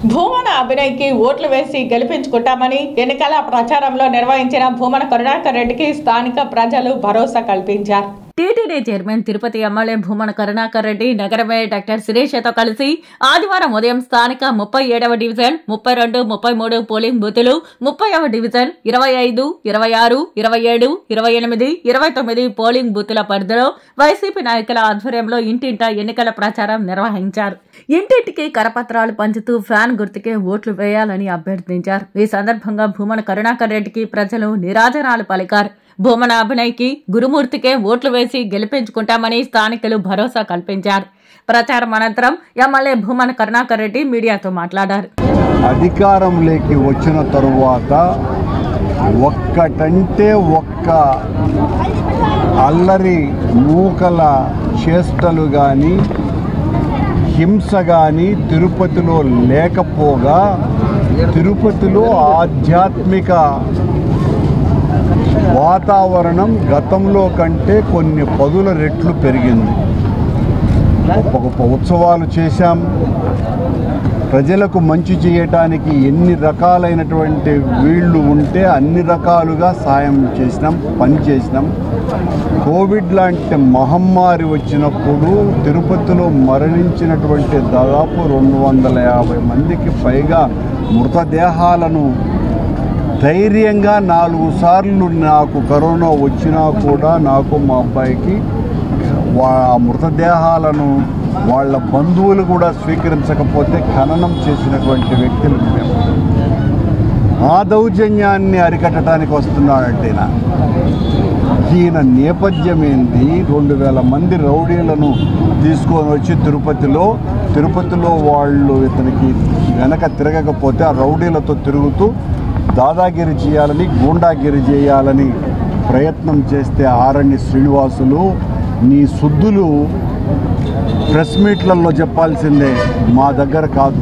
భూమన అభినయ్కి ఓట్లు వేసి గెలిపించుకుంటామని ఎన్నికల ప్రచారంలో నిర్వహించిన భూమన కరుణాకర్ రెడ్డికి స్థానిక ప్రజలు భరోసా కల్పించారు. TTD chairman Tirupati MLA Bhumana Karunakar Reddy నగర మేయర్ డాక్టర్ శిరీషతో కలిసి ఆదివారం ఉదయం స్థానిక 37వ డివిజన్ 32, 33 పోలింగ్ బూతులు, 30వ డివిజన్ 25, 26, 27, 28, 29 పోలింగ్ బూతుల పరిధిలో వైసీపీ నాయకుల ఆధ్వర్యంలో ఇంటింటా ఎన్నికల ప్రచారం నిర్వహించారు. ఇంటింటికి కరపత్రాలు పంచుతూ ఫ్యాన్ గుర్తుకే ఓట్లు వేయాలని అభ్యర్థించారు. ఈ సందర్భంగా భూమన కరుణాకర్ రెడ్డికి ప్రజలు నీరాజనాలు పలికారు. భూమన అభినయ్కి గురుమూర్తికే ఓట్లు వేసి గెలిపించుకుంటామని స్థానికులు భరోసా కల్పించారు. ప్రచారం అనంతరం ఎమ్మెల్యే భూమన కరుణాకర్ రెడ్డి మీడియాతో మాట్లాడారు. అధికారంలోకి వచ్చిన తరువాత ఒక్కటంటే ఒక్క అల్లరి మూకల చేష్టలు కానీ హింస కానీ తిరుపతిలో లేకపోగా తిరుపతిలో ఆధ్యాత్మిక వాతావరణం గతంలో కంటే కొన్ని పదుల రెట్లు పెరిగింది. గొప్ప గొప్ప ఉత్సవాలు చేశాం. ప్రజలకు మంచి చేయటానికి ఎన్ని రకాలైనటువంటి వీళ్ళు ఉంటే అన్ని రకాలుగా సాయం చేసినాం, పని చేసినాం. కోవిడ్ లాంటి మహమ్మారి వచ్చినప్పుడు తిరుపతిలో మరణించినటువంటి దాదాపు 250 మందికి పైగా మృతదేహాలను ధైర్యంగా 4 సార్లు నాకు కరోనా వచ్చినా కూడా నాకు మా అబ్బాయికి మృతదేహాలను వాళ్ళ బంధువులు కూడా స్వీకరించకపోతే ఖననం చేసినటువంటి వ్యక్తులు మేము. ఆ దౌర్జన్యాన్ని అరికట్టడానికి వస్తున్నాడంటే ఈయన నేపథ్యం ఏంది? 2000 మంది రౌడీలను తీసుకొని వచ్చి తిరుపతిలో వాళ్ళు ఇతనికి వెనక తిరగకపోతే ఆ రౌడీలతో తిరుగుతూ దాదాగిరి చేయాలని, గూండాగిరి చేయాలని ప్రయత్నం చేస్తే ఆరణ్య శ్రీనివాసులు నీ సుద్దులు ప్రెస్ మీట్లలో చెప్పాల్సిందే, మా దగ్గర కాదు.